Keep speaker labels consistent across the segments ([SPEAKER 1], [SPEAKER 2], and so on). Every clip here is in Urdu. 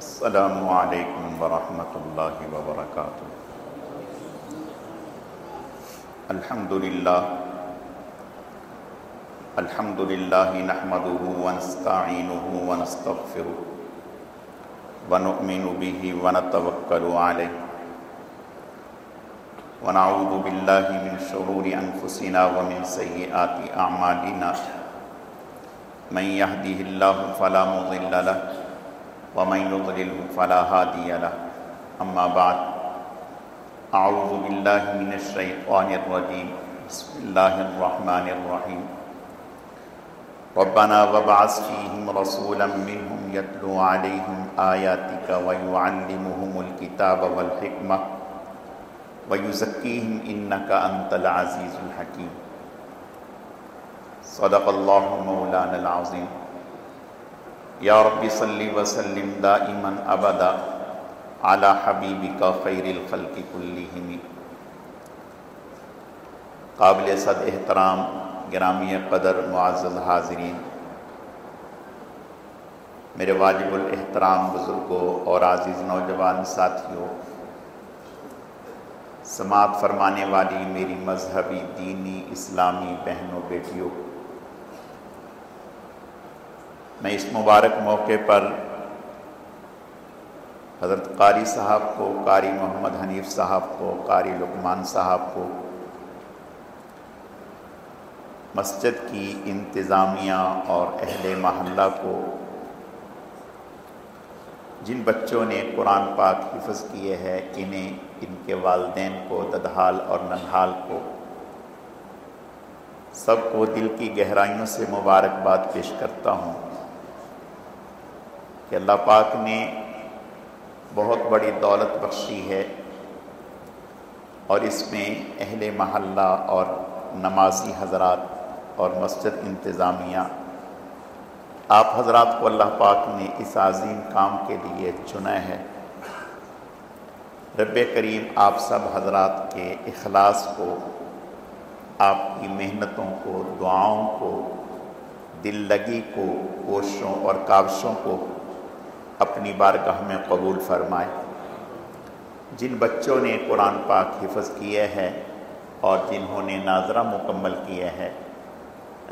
[SPEAKER 1] السلام علیکم ورحمۃ اللہ وبرکاتہ۔ الحمد للہ نحمده ونستعینه ونستغفره ونؤمن به ونتوکل علیہ ونعوذ باللہ من شرور انفسنا ومن سیئات اعمالنا من يهده الله فلا مضل له ومن يضلل فلا هادي له اما بعد اعوذ باللہ من الشیطان الرجیم بسم اللہ الرحمن الرحیم ربنا وابعث فیہم رسولا منہم یتلو علیہم آیاتک ویعلمہم الکتاب والحکمہ ویزکیہم انک انت العزیز الحکیم۔ صدق اللہ مولانا العظیم۔ یا رب صلی وسلم دائما ابدا علی حبیبک خیر الخلق کلہم۔ قابل صد احترام گرامی قدر معزز حاضرین، میرے واجب الاحترام بزرگوں اور عزیز نوجوان ساتھیوں، سماعت فرمانے والی میری مذہبی دینی اسلامی بہنوں بیٹیوں، میں اس مبارک موقع پر حضرت قاری صاحب کو، قاری محمد حنیف صاحب کو، قاری لقمان صاحب کو، مسجد کی انتظامیہ اور اہل محلہ کو، جن بچوں نے قرآن پاک حفظ کیے ہیں، انہیں، ان کے والدین کو، ددحال اور ننحال کو، سب کو دل کی گہرائیوں سے مبارکباد پیش کرتا ہوں کہ اللہ پاک نے بہت بڑی دولت بخشی ہے، اور اس میں اہل محلہ اور نمازی حضرات اور مسجد انتظامیہ، آپ حضرات کو اللہ پاک نے اس عظیم کام کے لیے چنا ہے۔ رب کریم آپ سب حضرات کے اخلاص کو، آپ کی محنتوں کو، دعاؤں کو، دل لگی کو، کوششوں اور کاوشوں کو اپنی بارگاہ میں قبول فرمائے۔ جن بچوں نے قرآن پاک حفظ کیے ہیں اور جنہوں نے ناظرہ مکمل کیے ہیں،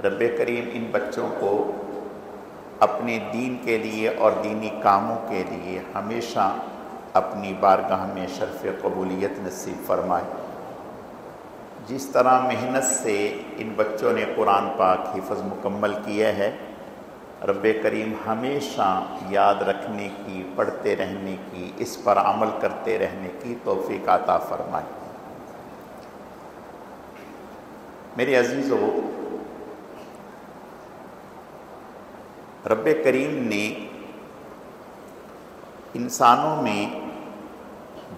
[SPEAKER 1] رب کریم ان بچوں کو اپنے دین کے لیے اور دینی کاموں کے لیے ہمیشہ اپنی بارگاہ میں شرف قبولیت نصیب فرمائے۔ جس طرح محنت سے ان بچوں نے قرآن پاک حفظ مکمل کیے ہے، رب کریم ہمیشہ یاد رکھنے کی، پڑھتے رہنے کی، اس پر عمل کرتے رہنے کی توفیق عطا فرمائے۔ میرے عزیزو، رب کریم نے انسانوں میں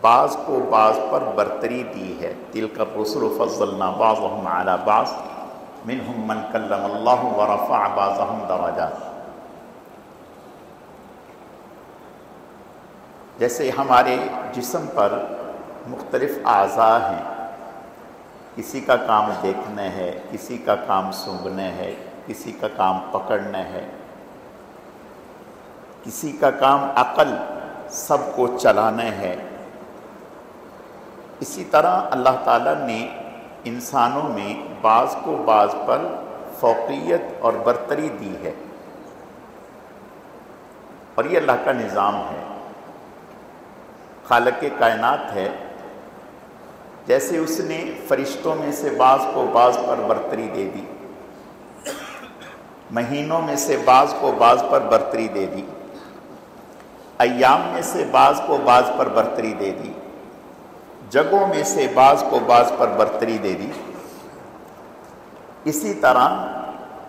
[SPEAKER 1] بعض کو بعض پر برتری دی ہے۔ تلک الرسل فضلنا بعضهم علی بعض منہم من کلم اللہ ورفع بعضهم درجات۔ جیسے ہمارے جسم پر مختلف اعضاء ہیں، کسی کا کام دیکھنا ہے، کسی کا کام سونگھنا ہے، کسی کا کام پکڑنا ہے، کسی کا کام عقل سب کو چلانا ہے، اسی طرح اللہ تعالیٰ نے انسانوں میں بعض کو بعض پر فوقیت اور برتری دی ہے، اور یہ اللہ کا نظام ہے، خالق کائنات ہے۔ جیسے اس نے فرشتوں میں سے بعض کو بعض پر برتری دے دی، مہینوں میں سے بعض کو بعض پر برتری دے دی، ایام میں سے بعض کو بعض پر برتری دے دی، جگہوں میں سے بعض کو بعض پر برتری دے دی، اسی طرح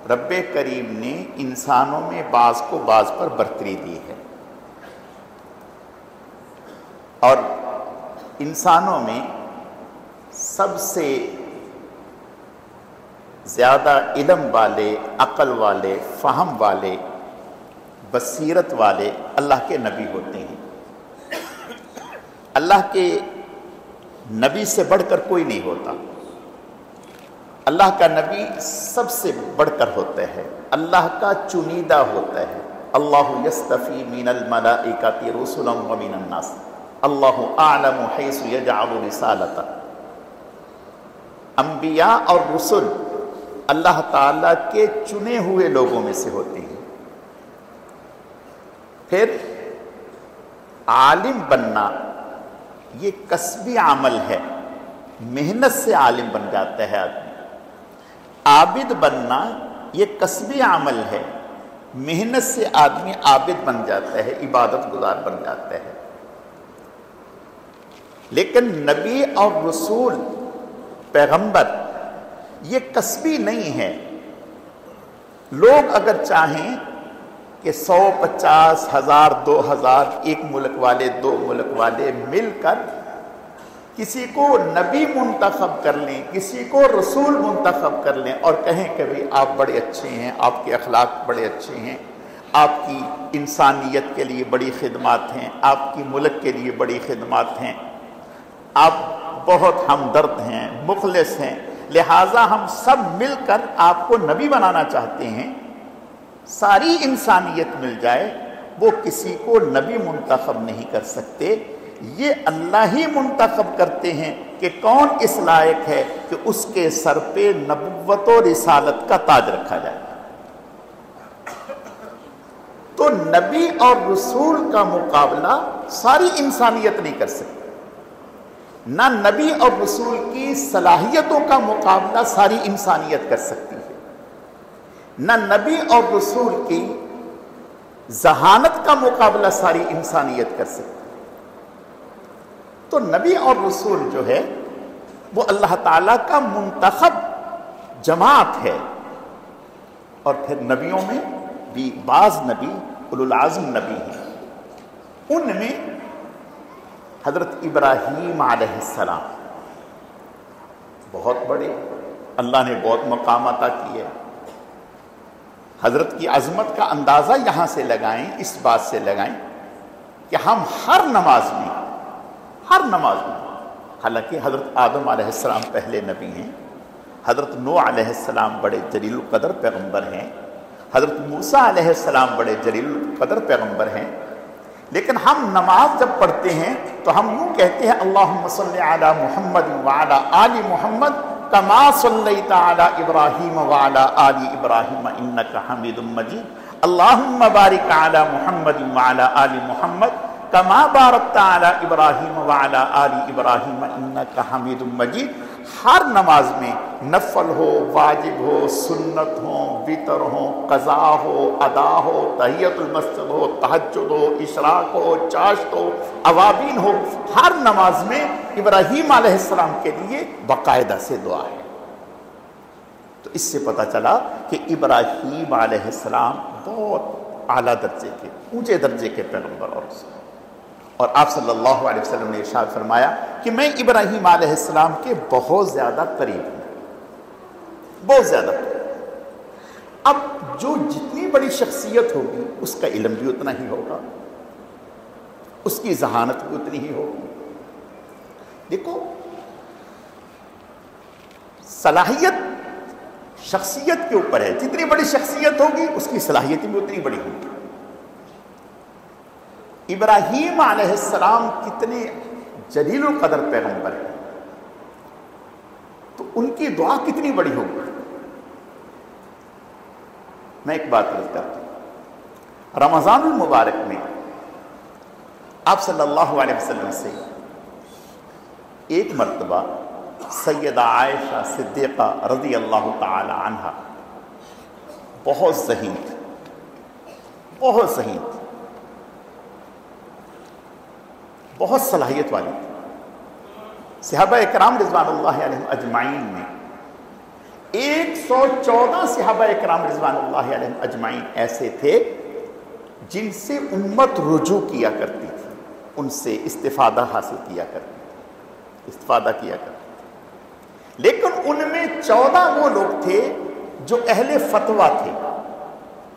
[SPEAKER 1] رب کریم نے انسانوں میں بعض کو بعض پر برتری دی ہے، اور انسانوں میں سب سے زیادہ علم والے، عقل والے، فہم والے، بصیرت والے اللہ کے نبی ہوتے ہیں۔ اللہ کے نبی سے بڑھ کر کوئی نہیں ہوتا۔ اللہ کا نبی سب سے بڑھ کر ہوتا ہے، اللہ کا چنیدہ ہوتا ہے، اللہ یستفی من الملائکۃ رسلا ومن الناس اللہ اعلم حیث یجعل رسالتہ. انبیاء اور رسل اللہ تعالیٰ کے چنے ہوئے لوگوں میں سے ہوتے ہیں. پھر عالم بننا یہ کسبی عمل ہے، محنت سے عالم بن جاتا ہے آدمی. عابد بننا یہ کسبی عمل ہے، محنت سے آدمی عابد بن جاتا ہے، عبادت گزار بن جاتا ہے. لیکن نبی اور رسول پیغمبر یہ کسبی نہیں ہے. لوگ اگر چاہیں کہ 100 50 1000 2000 ایک ملک والے 2 ملک والے مل کر کسی کو نبی منتخب کر لیں، کسی کو رسول منتخب کر لیں اور کہیں کہ بھئی آپ بڑے اچھے ہیں، آپ کے اخلاق بڑے اچھے ہیں، آپ کی انسانیت کے لیے بڑی خدمات ہیں، آپ کی ملک کے لیے بڑی خدمات ہیں، آپ بہت ہمدرد ہیں، مخلص ہیں، لہٰذا ہم سب مل کر آپ کو نبی بنانا چاہتے ہیں، ساری انسانیت مل جائے، وہ کسی کو نبی منتخب نہیں کر سکتے. یہ اللہ ہی منتخب کرتے ہیں کہ کون اس لائق ہے کہ اس کے سر پہ نبوت و رسالت کا تاج رکھا جائے. تو نبی اور رسول کا مقابلہ ساری انسانیت نہیں کر سکتی. نہ نبی اور رسول کی صلاحیتوں کا مقابلہ ساری انسانیت کر سکتی ہے، نہ نبی اور رسول کی ذہانت کا مقابلہ ساری انسانیت کر سکتی ہے. تو نبی اور رسول جو ہے وہ اللہ تعالیٰ کا منتخب جماعت ہے. اور پھر نبیوں میں بھی بعض نبی اولو العزم نبی ہیں. ان میں حضرت ابراہیم علیہ السلام بہت بڑے، اللہ نے بہت مقام عطا کیے. حضرت کی عظمت کا اندازہ یہاں سے لگائیں، اس بات سے لگائیں کہ ہم ہر نماز میں حالانکہ حضرت آدم علیہ السلام پہلے نبی ہیں، حضرت نوح علیہ السلام بڑے جلیل القدر پیغمبر ہیں، حضرت موسیٰ علیہ السلام بڑے جلیل القدر پیغمبر ہیں، لیکن ہم نماز جب پڑھتے ہیں تو ہم یوں کہتے ہیں اللہم صلی علی محمد وعلی آل محمد کما صلیت علی ابراہیم وعلی آل ابراہیم انکا حمید مجید اللہم بارک علی محمد وعلی آل محمد کما بارکت علی ابراہیم وعلی آل ابراہیم انکا حمید مجید. ہر نماز میں نفل ہو، واجب ہو، سنت ہو، وتر ہو، قضا ہو، ادا ہو، تحیت المسجد ہو، تہجد ہو، اشراق ہو، چاشت ہو، اوابین ہو، ہر نماز میں ابراہیم علیہ السلام کے لیے باقاعدہ سے دعا ہے. تو اس سے پتہ چلا کہ ابراہیم علیہ السلام بہت اعلیٰ درجے کے، اونچے درجے کے پیغمبر اور رسول. اور آپ صلی اللہ علیہ وسلم نے ارشاد فرمایا کہ میں ابراہیم علیہ السلام کے بہت زیادہ قریب ہوں، بہت زیادہ قریب. اب جو جتنی بڑی شخصیت ہوگی اس کا علم بھی اتنا ہی ہوگا، اس کی ذہانت بھی اتنی ہی ہوگی. دیکھو صلاحیت شخصیت کے اوپر ہے، جتنی بڑی شخصیت ہوگی اس کی صلاحیت بھی اتنی بڑی ہوگی. ابراہیم علیہ السلام کتنے جلیل القدر پیغمبر ہیں تو ان کی دعا کتنی بڑی ہوگی. میں ایک بات عرض کرتا ہوں، رمضان المبارک میں آپ صلی اللہ علیہ وسلم سے ایک مرتبہ سیدہ عائشہ صدیقہ رضی اللہ تعالی عنہا بہت ذہین تھی، بہت ذہین تھی، بہت صلاحیت والی تھی. صحابہ اکرام رضوان اللہ علیہم اجمعین میں 114 صحابہ اکرام رضوان اللہ علیہم اجمعین ایسے تھے جن سے امت رجوع کیا کرتی تھی، ان سے استفادہ حاصل کیا کرتی تھی، استفادہ کیا کرتی تھی. لیکن ان میں 14 وہ لوگ تھے جو اہل فتویٰ تھے،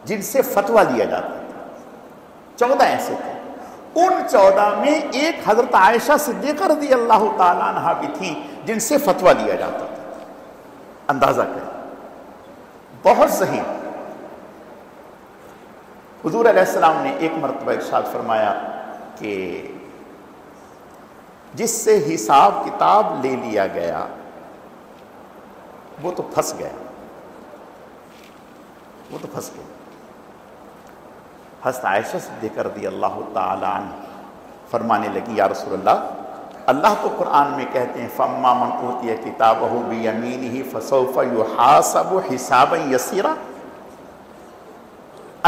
[SPEAKER 1] جن سے فتویٰ لیا جاتا تھا. 14 ایسے تھے. ان 14 میں ایک حضرت عائشہ صدیقہ رضی اللہ تعالیٰ عنہ بھی تھیں جن سے فتویٰ لیا جاتا تھا. اندازہ کریں، بہت ذہین. حضور علیہ السلام نے ایک مرتبہ ارشاد فرمایا کہ جس سے حساب کتاب لے لیا گیا وہ تو پھنس گیا، وہ تو پھنس گیا۔ حضرت عائشہ صدیقہ رضی اللہ تعالی عنہ فرمانے لگی یا رسول اللہ تو قرآن میں کہتے ہیں فَأَمَّا مَنْ أُوتِيَ كِتَابَهُ بِيَمِينِهِ فَسَوْفَ يُحَاسَبُ حِسَابًا يَسِيرًا۔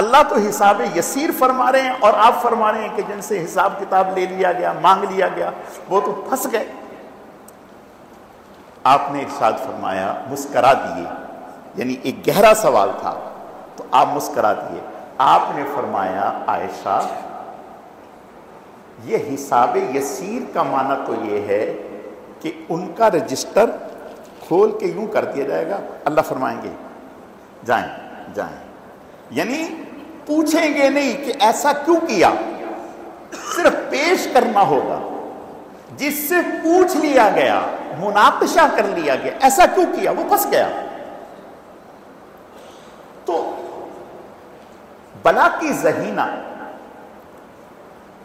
[SPEAKER 1] اللہ تو حساب یسیر فرما رہے ہیں اور آپ فرما رہے ہیں کہ جن سے حساب کتاب لے لیا گیا، مانگ لیا گیا، وہ تو پھنس گئے۔ آپ نے ارشاد فرمایا، مسکرا دیے، یعنی ایک گہرا سوال تھا تو آپ مسکرا دیے۔ آپ نے فرمایا عائشہ یہ حساب یسیر کا معنی تو یہ ہے کہ ان کا رجسٹر کھول کے یوں کر دیا جائے گا، اللہ فرمائیں گے جائیں جائیں، یعنی پوچھیں گے نہیں کہ ایسا کیوں کیا، صرف پیش کرنا ہوگا۔ جس سے پوچھ لیا گیا، مناقشہ کر لیا گیا ایسا کیوں کیا، وہ پھنس گیا۔ تو بلا کی ذہینہ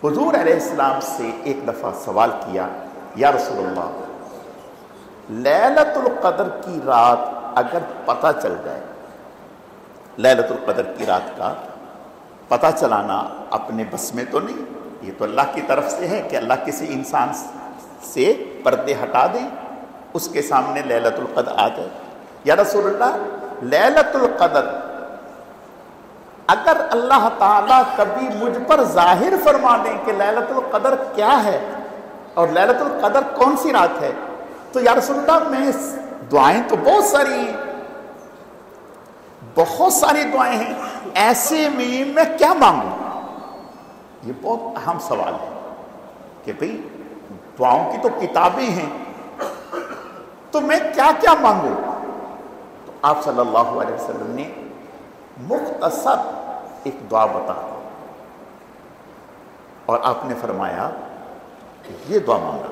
[SPEAKER 1] حضور علیہ السلام سے ایک دفعہ سوال کیا یا رسول اللہ لیلۃ القدر کی رات اگر پتہ چل جائے، لیلۃ القدر کی رات کا پتہ چلانا اپنے بس میں تو نہیں، یہ تو اللہ کی طرف سے ہے کہ اللہ کسی انسان سے پردے ہٹا دیں، اس کے سامنے لیلۃ القدر آ جائے۔ یا رسول اللہ لیلۃ القدر اگر اللہ تعالیٰ کبھی مجھ پر ظاہر فرما دیں کہ لیلۃ القدر کیا ہے اور لیلۃ القدر کون سی رات ہے، تو یا رسول اللہ میں دعائیں تو بہت ساری دعائیں ہیں، ایسے میں کیا مانگوں؟ یہ بہت اہم سوال ہے کہ بھئی دعاؤں کی تو کتابیں ہیں، تو میں کیا کیا مانگوں؟ تو آپ صلی اللہ علیہ وسلم نے مختصر ایک دعا بتا اور آپ نے فرمایا یہ دعا مانگا،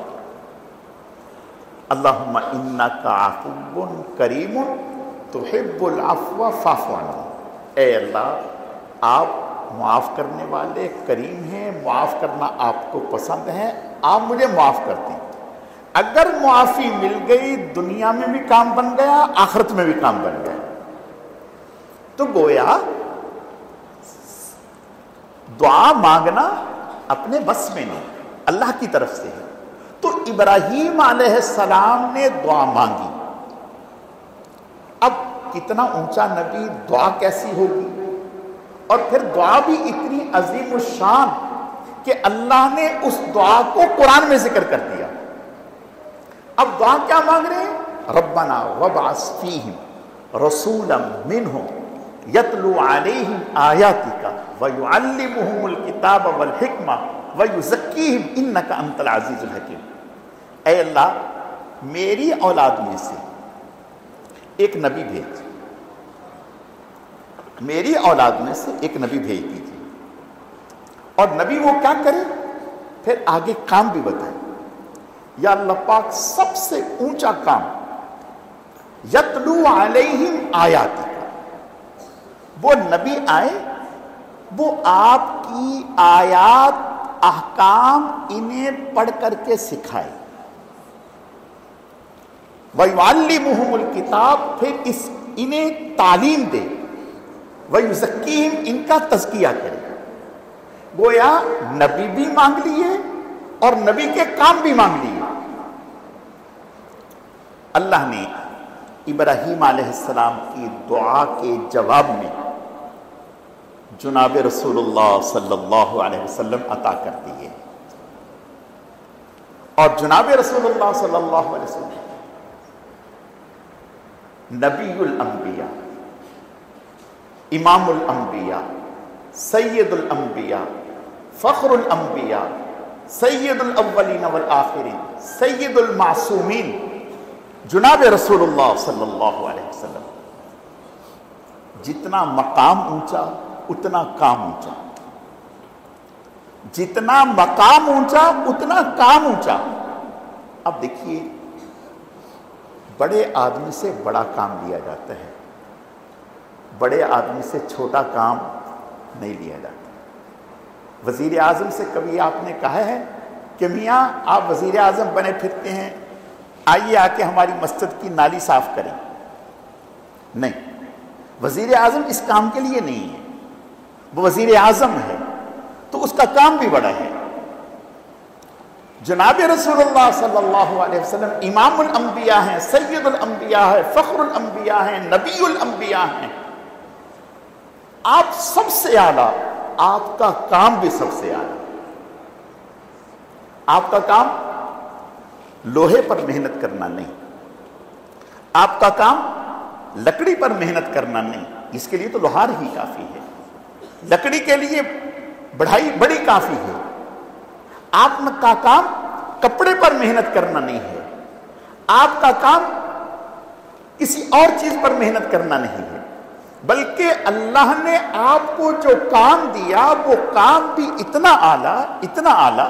[SPEAKER 1] اللہم انکا عفو کریم تحب العفو فاعف عنی۔ اے اللہ آپ معاف کرنے والے کریم ہیں، معاف کرنا آپ کو پسند ہے، آپ مجھے معاف کرتے ہیں۔ اگر معافی مل گئی دنیا میں بھی کام بن گیا، آخرت میں بھی کام بن گیا۔ تو گویا دعا مانگنا اپنے بس میں نہیں، اللہ کی طرف سے ہے۔ تو ابراہیم علیہ السلام نے دعا مانگی، اب کتنا اونچا نبی، دعا کیسی ہوگی، اور پھر دعا بھی اتنی عظیم الشان کہ اللہ نے اس دعا کو قرآن میں ذکر کر دیا۔ اب دعا کیا مانگ رہے ہیں؟ ربنا وابعث فیہم رسولا منہم یتلو علیہم آیاتک ویعلمہم الکتاب والحکمہ ویزکیہم انک انت العزیز الحکیم۔ اے اللہ میری اولاد میں سے ایک نبی بھیج، میری اولاد میں سے ایک نبی بھیج دیجیے، اور نبی وہ کیا کرے، پھر آگے کام بھی بتائے۔ یا اللہ پاک سب سے اونچا کام یتلو علیہم آیاتک، وہ نبی آئے وہ آپ کی آیات احکام انہیں پڑھ کر کے سکھائے، وَيُعَلِّمُهُمُ الْكِتَابَ پھر انہیں تعلیم دے، وَيُزَكِّيهِمْ ان کا تزکیہ کرے۔ گویا نبی بھی مانگ لیے اور نبی کے کام بھی مانگ لیے۔ اللہ نے ابراہیم علیہ السلام کی دعا کے جواب میں جناب رسول اللہ صلی اللہ علیہ وسلم عطا کر دیے، اور جناب رسول اللہ صلی اللہ علیہ وسلم نبی الانبیاء، امام الانبیاء، سید الانبیاء، فخر الانبیاء، سید الاولین والآخرین، سید المعصومین، جناب رسول اللہ صلی اللہ علیہ وسلم۔ جتنا مقام اونچا اتنا کام اونچا، جتنا مقام اونچا اتنا کام اونچا۔ اب دیکھیے بڑے آدمی سے بڑا کام لیا جاتا ہے، بڑے آدمی سے چھوٹا کام نہیں لیا جاتا۔ وزیر اعظم سے کبھی آپ نے کہا ہے کہ میاں آپ وزیر اعظم بنے پھرتے ہیں، آئیے آ کے ہماری مسجد کی نالی صاف کریں؟ نہیں، وزیر اعظم اس کام کے لیے نہیں ہے، وہ وزیر اعظم ہے تو اس کا کام بھی بڑا ہے۔ جناب رسول اللہ صلی اللہ علیہ وسلم امام الانبیاء ہیں، سید الانبیاء ہیں، فخر الانبیاء ہیں، نبی الانبیاء ہیں، آپ سب سے اعلیٰ، آپ کا کام بھی سب سے اعلیٰ۔ آپ کا کام لوہے پر محنت کرنا نہیں، آپ کا کام لکڑی پر محنت کرنا نہیں، اس کے لیے تو لوہار ہی کافی ہے، لکڑی کے لیے بڑھائی بڑی کافی ہے۔ آپ کا کام کپڑے پر محنت کرنا نہیں ہے، آپ کا کام کسی اور چیز پر محنت کرنا نہیں ہے، بلکہ اللہ نے آپ کو جو کام دیا وہ کام بھی اتنا اعلیٰ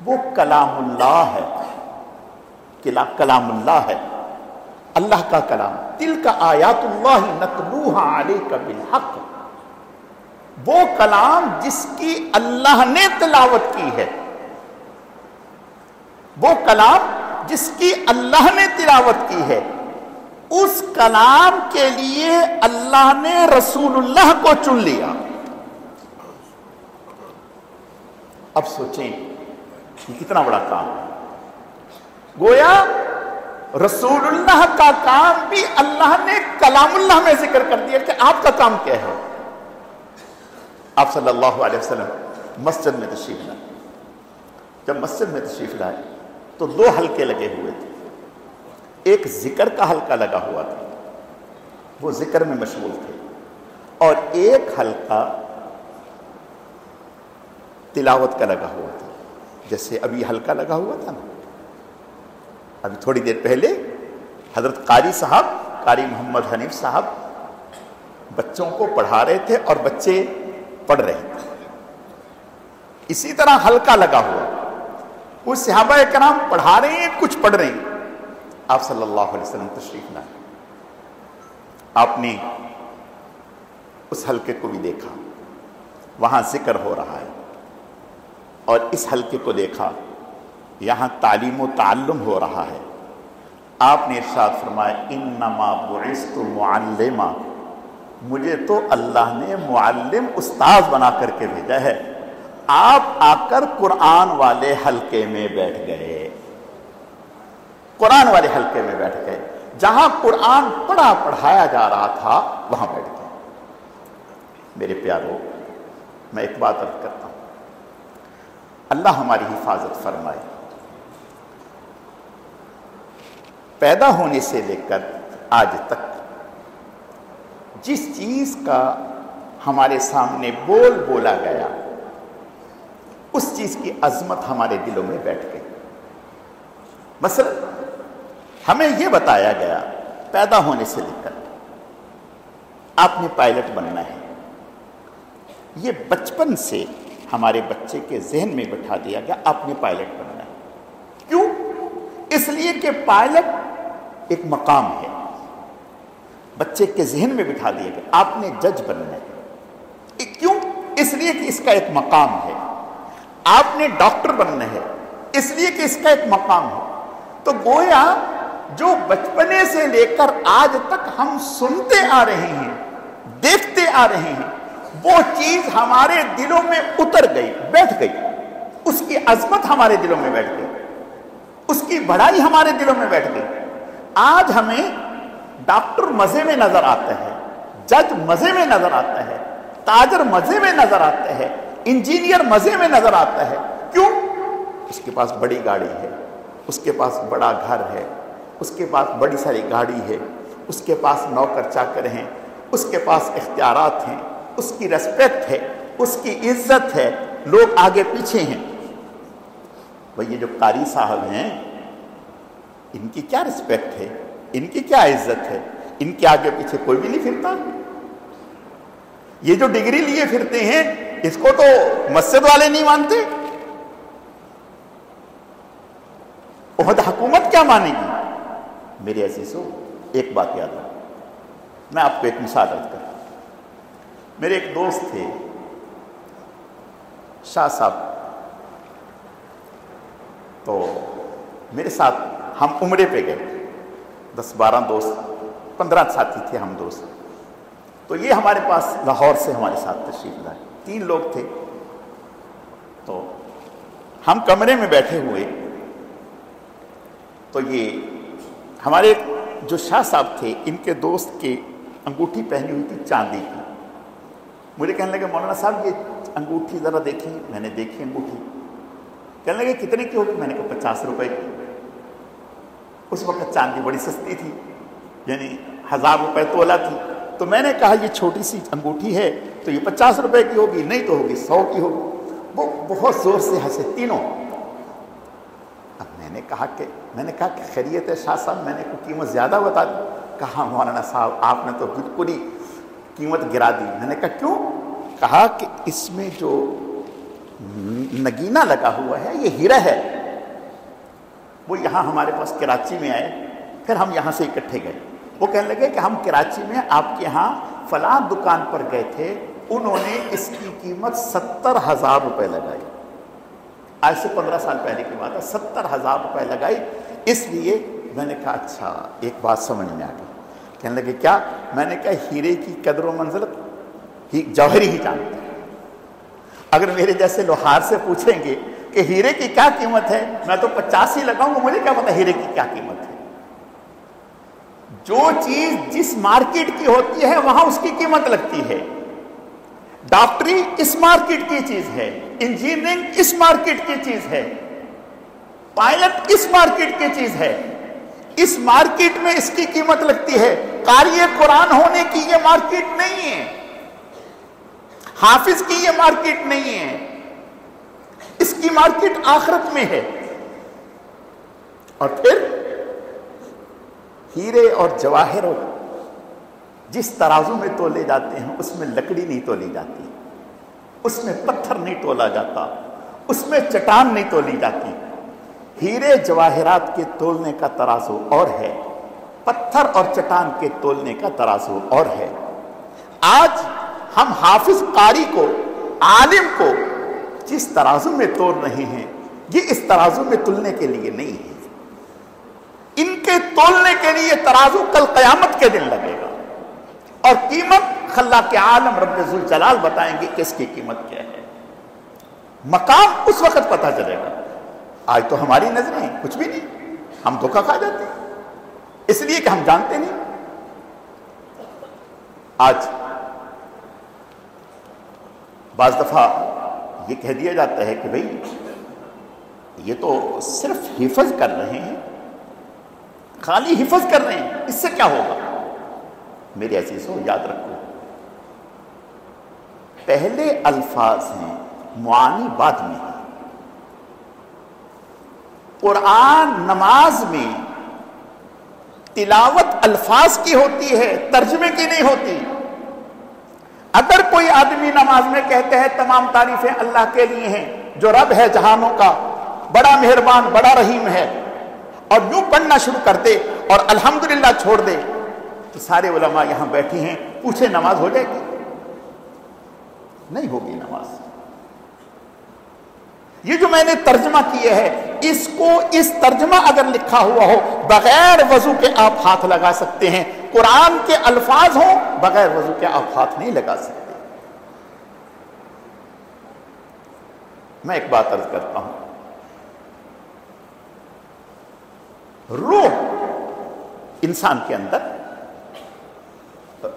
[SPEAKER 1] وہ کلام اللہ ہے، کلام اللہ ہے، اللہ کا کلام۔ تلک آیات اللہ نتلوہا علیک بالحق، وہ کلام جس کی اللہ نے تلاوت کی ہے، وہ کلام جس کی اللہ نے تلاوت کی ہے، اس کلام کے لیے اللہ نے رسول اللہ کو چن لیا۔ اب سوچیں یہ کتنا بڑا کام ہے، گویا رسول اللہ کا کام بھی اللہ نے کلام اللہ میں ذکر کر دیا کہ آپ کا کام کیا ہے۔ آپ صلی اللہ علیہ وسلم مسجد میں تشریف لائے، جب مسجد میں تشریف لائے تو 2 حلقے لگے ہوئے تھے، ایک ذکر کا حلقہ لگا ہوا تھا، وہ ذکر میں مشغول تھے، اور ایک حلقہ تلاوت کا لگا ہوا تھا، جیسے ابھی حلقہ لگا ہوا تھا نا، ابھی تھوڑی دیر پہلے حضرت قاری محمد حنیف صاحب بچوں کو پڑھا رہے تھے اور بچے پڑھ رہے تھے، اسی طرح حلقہ لگا ہوا، کچھ صحابہ کرام پڑھا رہے ہیں، کچھ پڑھ رہے ہیں۔ آپ صلی اللہ علیہ وسلم تشریف لائے، آپ نے اس حلقے کو بھی دیکھا، وہاں ذکر ہو رہا ہے، اور اس حلقے کو دیکھا، یہاں تعلیم و تعلم ہو رہا ہے۔ آپ نے ارشاد فرمایا انما بعثت معلما، مجھے تو اللہ نے معلم استاذ بنا کر کے بھیجا ہے۔ آپ آ کر قرآن والے حلقے میں بیٹھ گئے، قرآن والے حلقے میں بیٹھ گئے، جہاں قرآن پڑھایا جا رہا تھا وہاں بیٹھ گئے۔ میرے پیارو، میں ایک بات عرض کرتا ہوں، اللہ ہماری حفاظت فرمائے۔ پیدا ہونے سے لے کر آج تک جس چیز کا ہمارے سامنے بولا گیا، اس چیز کی عظمت ہمارے دلوں میں بیٹھ گئی۔ مثلا ہمیں یہ بتایا گیا پیدا ہونے سے لے کر آپ نے پائلٹ بننا ہے، یہ بچپن سے ہمارے بچے کے ذہن میں بٹھا دیا گیا آپ نے پائلٹ بننا ہے۔ کیوں؟ اس لیے کہ پائلٹ ایک مقام ہے، بچے کے ذہن میں بٹھا دیا گیا آپ نے جج بننا ہے۔ کیوں؟ اس لیے کہ اس کا ایک مقام ہے۔ آپ نے ڈاکٹر بننا ہے، اس لیے کہ اس کا ایک مقام ہے۔ تو گویا جو بچپنے سے لے کر آج تک ہم سنتے آ رہے ہیں، دیکھتے آ رہے ہیں، وہ چیز ہمارے دلوں میں اتر گئی، بیٹھ گئی، اس کی عظمت ہمارے دلوں میں بیٹھ گئی، اس کی بڑائی ہمارے دلوں میں بیٹھ گئی۔ آج ہمیں ڈاکٹر مزے میں نظر آتا ہے، جج مزے میں نظر آتا ہے، تاجر مزے میں نظر آتا ہے، انجینئر مزے میں نظر آتا ہے۔ کیوں؟ اس کے پاس بڑی گاڑی ہے، اس کے پاس بڑا گھر ہے، اس کے پاس بڑی ساری گاڑی ہے، اس کے پاس نوکر چاکر ہیں، اس کے پاس اختیارات ہیں، اس کی ریسپیکٹ ہے، اس کی عزت ہے، لوگ آگے پیچھے ہیں۔ وہ یہ جو قاری صاحب ہیں، ان کی کیا ریسپیکٹ ہے، ان کی کیا عزت ہے؟ ان کے آگے پیچھے کوئی بھی نہیں پھرتا۔ یہ جو ڈگری لیے پھرتے ہیں، اس کو تو مسجد والے نہیں مانتے۔ احد حکومت کیا مانے گی؟ میرے عزیزو، ایک بات یاد رکھو، میں آپ کو ایک مثال عرض کرتا ہوں۔ میرے ایک دوست تھے شاہ صاحب، تو میرے ساتھ ہم عمرے پہ گئے، 10-12 دوست، 15 ساتھی تھے ہم دوست. تو یہ ہمارے پاس لاہور سے ہمارے ساتھ تشریف لائے، 3 لوگ تھے. تو ہم کمرے میں بیٹھے ہوئے، تو یہ ہمارے جو شاہ صاحب تھے ان کے دوست کے انگوٹھی پہنی ہوئی تھی چاندی کی. مجھے کہنے لگے مولانا صاحب یہ انگوٹھی ذرا دیکھیں. میں نے دیکھی انگوٹھی. کہنے لگے کتنے کی ہوگی؟ میں نے کہا 50 روپے کی. اس وقت چاندی بڑی سستی تھی، یعنی 1000 روپے تولہ تھی. تو میں نے کہا یہ چھوٹی سی انگوٹھی ہے تو یہ 50 روپے کی ہوگی، نہیں تو ہوگی 100 کی ہوگی. وہ بہت زور سے ہنسے تینوں. اب میں نے کہا کہ خیریت ہے شاہ صاحب، میں نے کوئی قیمت زیادہ بتا دی. کہا مولانا صاحب آپ نے تو بالکل ہی قیمت گرا دی. میں نے کہا کیوں؟ کہا کہ اس میں جو نگینہ لگا ہوا ہے یہ ہیرا ہے. وہ یہاں ہمارے پاس کراچی میں آئے، پھر ہم یہاں سے اکٹھے گئے. وہ کہنے لگے کہ ہم کراچی میں آپ کے یہاں فلاں دکان پر گئے تھے، انہوں نے اس کی قیمت 70,000 روپے لگائی. آج سے 15 سال پہلے کی بات ہے. 70,000 روپے لگائی. اس لیے میں نے کہا اچھا ایک بات سمجھ میں آ گئی. کہنے لگے کیا؟ میں نے کہا ہیرے کی قدر و منزلت جوہری ہی جانتے ہیں. اگر میرے جیسے لوہار سے پوچھیں گے کہ ہیرے کی کیا قیمت ہے، میں تو 50 ہی لگاؤں گا، مجھے کیا پتا ہیرے کی کیا قیمت ہے. جو چیز جس مارکیٹ کی ہوتی ہے وہاں اس کی قیمت لگتی ہے. ڈاکٹری اس مارکیٹ کی چیز ہے، انجینئرنگ اس مارکیٹ کی چیز ہے، پائلٹ اس مارکیٹ کی چیز ہے. اس مارکیٹ میں اس کی قیمت لگتی ہے. قاری قرآن ہونے کی یہ مارکیٹ نہیں ہے، حافظ کی یہ مارکیٹ نہیں ہے. اس کی مارکیٹ آخرت میں ہے. اور پھر ہیرے اور جواہر جس ترازو میں تولے جاتے ہیں اس میں لکڑی نہیں تولی جاتی، اس میں پتھر نہیں تولا جاتا، اس میں چٹان نہیں تولی جاتی. ہیرے جواہرات کے تولنے کا ترازو اور ہے، پتھر اور چٹان کے تولنے کا ترازو اور ہے. آج ہم حافظ قاری کو، عالم کو جس ترازو میں تول رہے ہیں یہ اس ترازو میں تلنے کے لیے نہیں ہے. ان کے تولنے کے لیے ترازو کل قیامت کے دن لگے گا، اور قیمت خلاق عالم رب ذوالجلال بتائیں گے کہ اس کی قیمت کیا ہے. مقام اس وقت پتہ چلے گا. آج تو ہماری نظریں کچھ بھی نہیں، ہم دھوکہ کھا جاتے ہیں اس لیے کہ ہم جانتے نہیں. آج بعض دفعہ یہ کہہ دیا جاتا ہے کہ بھئی یہ تو صرف حفظ کر رہے ہیں، خالی حفظ کر رہے ہیں، اس سے کیا ہوگا؟ میرے عزیزوں یاد رکھو، پہلے الفاظ ہیں، معانی بعد میں ہے. قرآن نماز میں تلاوت الفاظ کی ہوتی ہے، ترجمے کی نہیں ہوتی. اگر کوئی آدمی نماز میں کہتے ہیں تمام تعریفیں اللہ کے لیے ہیں جو رب ہے جہانوں کا، بڑا مہربان بڑا رحیم ہے، اور یوں پڑھنا شروع کر دے اور الحمدللہ چھوڑ دے، تو سارے علماء یہاں بیٹھے ہیں، پوچھے نماز ہو جائے گی؟ نہیں ہوگی نماز. یہ جو میں نے ترجمہ کیا ہے اس کو، اس ترجمہ اگر لکھا ہوا ہو بغیر وضو کے آپ ہاتھ لگا سکتے ہیں. قرآن کے الفاظ ہوں بغیر وضو کے آپ ہاتھ نہیں لگا سکتے. میں ایک بات عرض کرتا ہوں، روح انسان کے اندر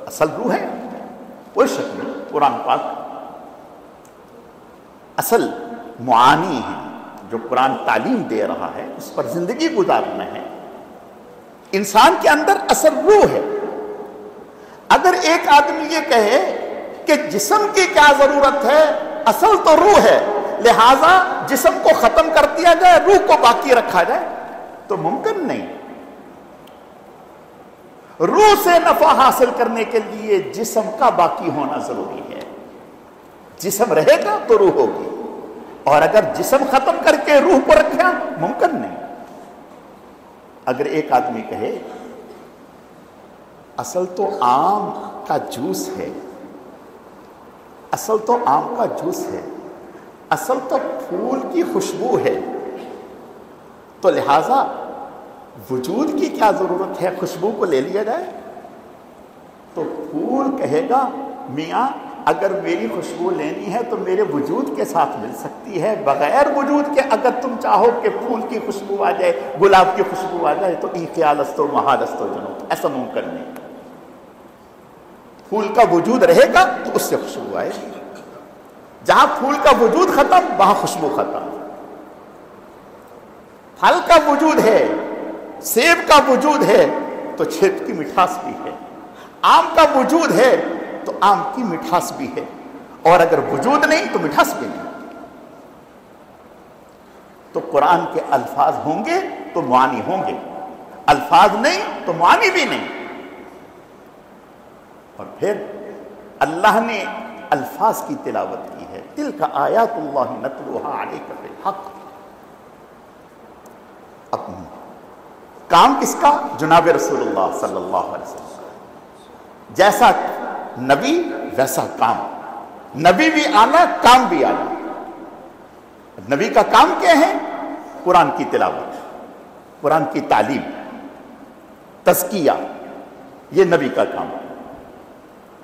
[SPEAKER 1] اصل روح ہے، کوئی شک نہیں. قرآن پاک اصل معانی ہے، جو قرآن تعلیم دے رہا ہے اس پر زندگی گزارنا ہے. انسان کے اندر اصل روح ہے. اگر ایک آدمی یہ کہے کہ جسم کی کیا ضرورت ہے، اصل تو روح ہے، لہذا جسم کو ختم کر دیا جائے روح کو باقی رکھا جائے، تو ممکن نہیں. روح سے نفع حاصل کرنے کے لیے جسم کا باقی ہونا ضروری ہے. جسم رہے گا تو روح ہوگی، اور اگر جسم ختم کر کے روح کو رکھا ممکن نہیں. اگر ایک آدمی کہے اصل تو آم کا جوس ہے، اصل تو آم کا جوس ہے، اصل تو پھول کی خوشبو ہے، تو لہذا وجود کی کیا ضرورت ہے، خوشبو کو لے لیا جائے۔ تو پھول کہے گا میاں اگر میری خوشبو لینی ہے تو میرے وجود کے ساتھ مل سکتی ہے، بغیر وجود کے اگر تم چاہو کہ پھول کی خوشبو آ جائے، گلاب کی خوشبو آ جائے تو ای خیال است و محال است و جنون، ایسا ممکن نہیں۔ پھول کا وجود رہے گا تو اس سے خوشبو آئے گی، جہاں پھول کا وجود ختم وہاں خوشبو ختم۔ پھل کا وجود ہے، سیب کا وجود ہے تو سیب کی مٹھاس بھی ہے، آم کا وجود ہے تو آم کی مٹھاس بھی ہے، اور اگر وجود نہیں تو مٹھاس بھی نہیں۔ تو قرآن کے الفاظ ہوں گے تو معانی ہوں گے، الفاظ نہیں تو معانی بھی نہیں۔ اور پھر اللہ نے الفاظ کی تلاوت کی ہے، تلک آیات اللہ نتلوہا علیک بالحق۔ اب کام کس کا؟ جناب رسول اللہ صلی اللہ علیہ وسلم، جیسا نبی ویسا کام، نبی بھی آنا کام بھی آنا۔ نبی کا کام کیا ہے؟ قرآن کی تلاوت، قرآن کی تعلیم، تزکیہ، یہ نبی کا کام ہے۔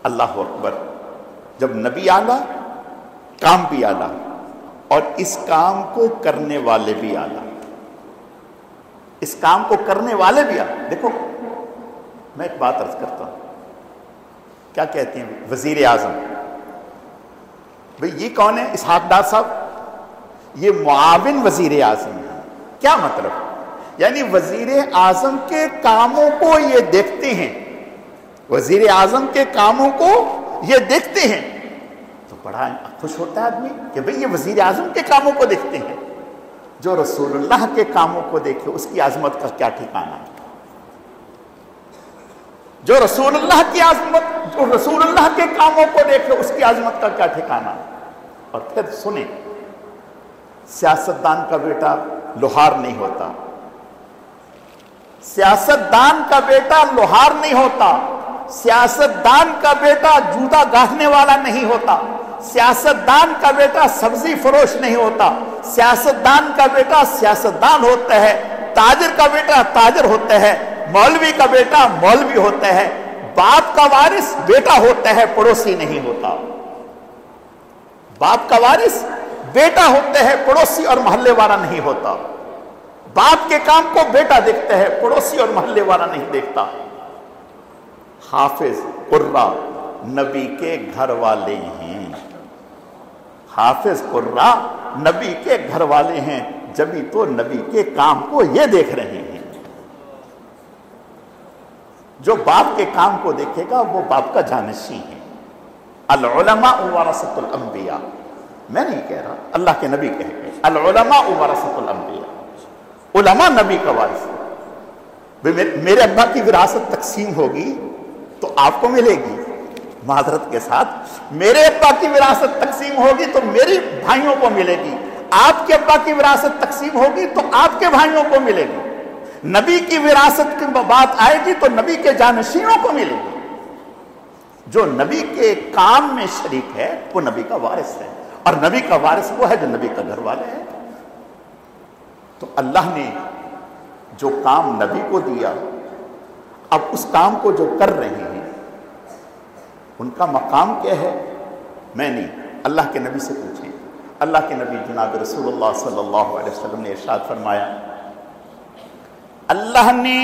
[SPEAKER 1] اللہ اکبر، جب نبی آنا کام بھی آنا، اور اس کام کو کرنے والے بھی آنا، اس کام کو کرنے والے بھی آنا۔ دیکھو میں ایک بات عرض کرتا ہوں، کیا کہتے ہیں وزیر اعظم، بھئی یہ کون ہے؟ اسحاق ڈار صاحب، یہ معاون وزیر اعظم ہے۔ کیا مطلب؟ یعنی وزیر اعظم کے کاموں کو یہ دیکھتے ہیں، وزیر اعظم کے کاموں کو یہ دیکھتے ہیں، تو بڑا خوش ہوتا ہے آدمی کہ بھئی یہ وزیر اعظم کے کاموں کو دیکھتے ہیں۔ جو رسول اللہ کے کاموں کو دیکھے اس کی عظمت کا کیا ٹھکانہ ہے؟ جو رسول اللہ کی عظمت، جو رسول اللہ کے کاموں کو دیکھے اس کی عظمت کا کیا ٹھکانہ ہے؟ اور پھر سنیں، سیاستدان کا بیٹا لوہار نہیں ہوتا، سیاستدان کا بیٹا لوہار نہیں ہوتا، سیاستدان کا بیٹا جوتا گاہنے والا نہیں ہوتا، سیاستدان کا بیٹا سبزی فروش نہیں ہوتا، سیاستدان کا بیٹا سیاستدان ہوتا ہے، تاجر کا بیٹا تاجر ہوتا ہے، مولوی کا بیٹا مولوی ہوتا ہے، باپ کا وارث بیٹا ہوتا ہے، پڑوسی نہیں ہوتا۔ باپ کا وارث بیٹا ہوتا ہے، پڑوسی اور محلے والا نہیں ہوتا۔ باپ کے کام کو بیٹا دیکھتا ہے، پڑوسی اور محلے والا نہیں دیکھتا۔ حافظ قرہ نبی کے گھر والے ہیں، حافظ قرہ نبی کے گھر والے ہیں، جبھی تو نبی کے کام کو یہ دیکھ رہے ہیں۔ جو باپ کے کام کو دیکھے گا وہ باپ کا جانشین ہے۔ العلماء ورثۃ الانبیاء، میں نہیں کہہ رہا، اللہ کے نبی کہہ گئے العلماء ورثۃ الانبیاء، علماء نبی کا وارث ہے۔ میرے ابا کی وراثت تقسیم ہوگی تو آپ کو ملے گی، معذرت کے ساتھ میرے ابا کی وراثت تقسیم ہوگی تو میری بھائیوں کو ملے گی، آپ کے ابا کی وراثت تقسیم ہوگی تو آپ کے بھائیوں کو ملے گی۔ نبی کی وراثت کی بات آئے گی تو نبی کے جانشینوں کو ملے گی۔ جو نبی کے کام میں شریک ہے وہ نبی کا وارث ہے، اور نبی کا وارث وہ ہے جو نبی کا گھر والے ہے۔ تو اللہ نے جو کام نبی کو دیا، اب اس کام کو جو کر رہے ہیں ان کا مقام کیا ہے؟ میں نہیں، اللہ کے نبی سے پوچھیں۔ اللہ کے نبی جناب رسول اللہ صلی اللہ علیہ وسلم نے ارشاد فرمایا، اللہ نے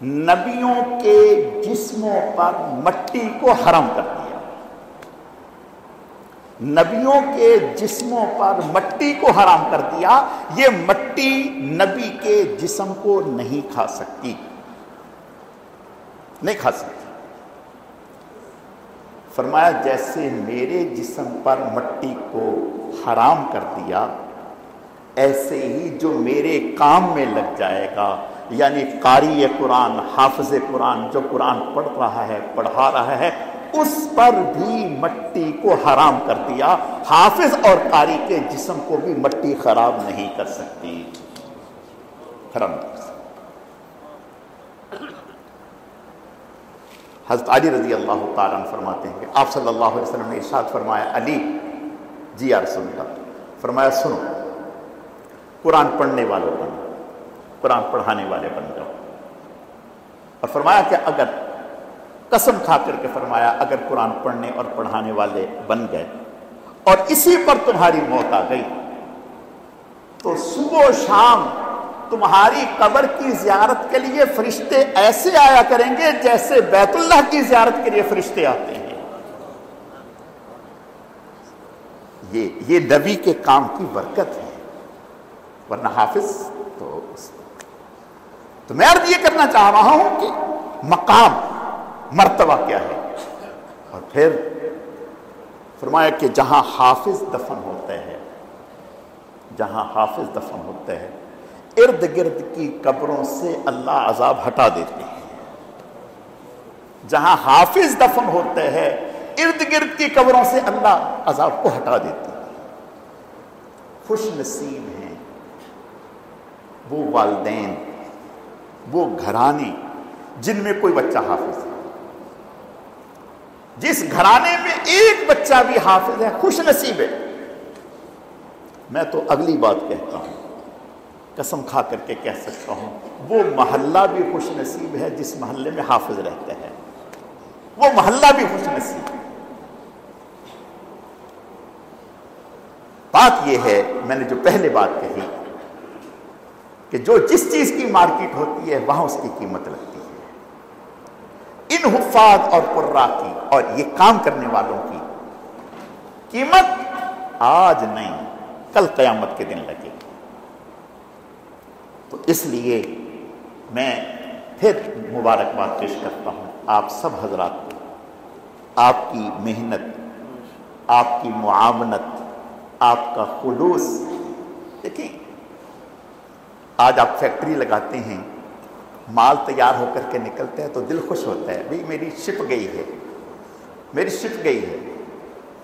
[SPEAKER 1] نبیوں کے جسموں پر مٹی کو حرام کر دیا، نبیوں کے جسموں پر مٹی کو حرام کر دیا۔ یہ مٹی نبی کے جسم کو نہیں کھا سکتی، نہیں کھا سکتی۔ فرمایا جیسے میرے جسم پر مٹی کو حرام کر دیا، ایسے ہی جو میرے کام میں لگ جائے گا، یعنی قاری قرآن، حافظ قرآن، جو قرآن پڑھ رہا ہے، پڑھا رہا ہے، اس پر بھی مٹی کو حرام کر دیا۔ حافظ اور قاری کے جسم کو بھی مٹی خراب نہیں کر سکتی، حرام نہیں کر سکتی۔ حضرت علی رضی اللہ تعالیٰ عنہ فرماتے ہیں کہ آپ صلی اللہ علیہ وسلم نے ارشاد فرمایا، علی جی یا رسول اللہ، فرمایا سنو، قرآن پڑھنے والوں بنو، قرآن پڑھانے والے بن جاؤ. اور فرمایا کہ اگر قسم کھا کر کے فرمایا اگر قرآن پڑھنے اور پڑھانے والے بن گئے اور اسی پر تمہاری موت آ گئی تو صبح و شام تمہاری قبر کی زیارت کے لیے فرشتے ایسے آیا کریں گے جیسے بیت اللہ کی زیارت کے لیے فرشتے آتے ہیں. یہ نبی کے کام کی برکت ہے، ورنہ حافظ تو میں عرض یہ کرنا چاہ رہا ہوں کہ مقام مرتبہ کیا ہے. اور پھر فرمایا کہ جہاں حافظ دفن ہوتا ہے، جہاں حافظ دفن ہوتا ہے ارد گرد کی قبروں سے اللہ عذاب ہٹا دیتے ہیں. جہاں حافظ دفن ہوتا ہے ارد گرد کی قبروں سے اللہ عذاب کو ہٹا دیتے ہیں. خوش نصیب ہیں وہ والدین، وہ گھرانے جن میں کوئی بچہ حافظ ہے. جس گھرانے میں ایک بچہ بھی حافظ ہے خوش نصیب ہے. میں تو اگلی بات کہتا ہوں، قسم کھا کر کے کہہ سکتا ہوں، وہ محلہ بھی خوش نصیب ہے جس محلے میں حافظ رہتا ہے، وہ محلہ بھی خوش نصیب ہے. بات یہ ہے، میں نے جو پہلے بات کہی کہ جو جس چیز کی مارکیٹ ہوتی ہے وہاں اس کی قیمت لگتی ہے. ان حفاظ اور قراء کی اور یہ کام کرنے والوں کی قیمت آج نہیں کل قیامت کے دن لگے گی. تو اس لیے میں پھر مبارکباد پیش کرتا ہوں آپ سب حضرات کو. آپ کی محنت، آپ کی معاونت، آپ کا خلوص. دیکھیں آج آپ فیکٹری لگاتے ہیں، مال تیار ہو کر کے نکلتے ہیں تو دل خوش ہوتا ہے، بھئی میری شپ گئی ہے، میری شپ گئی ہے،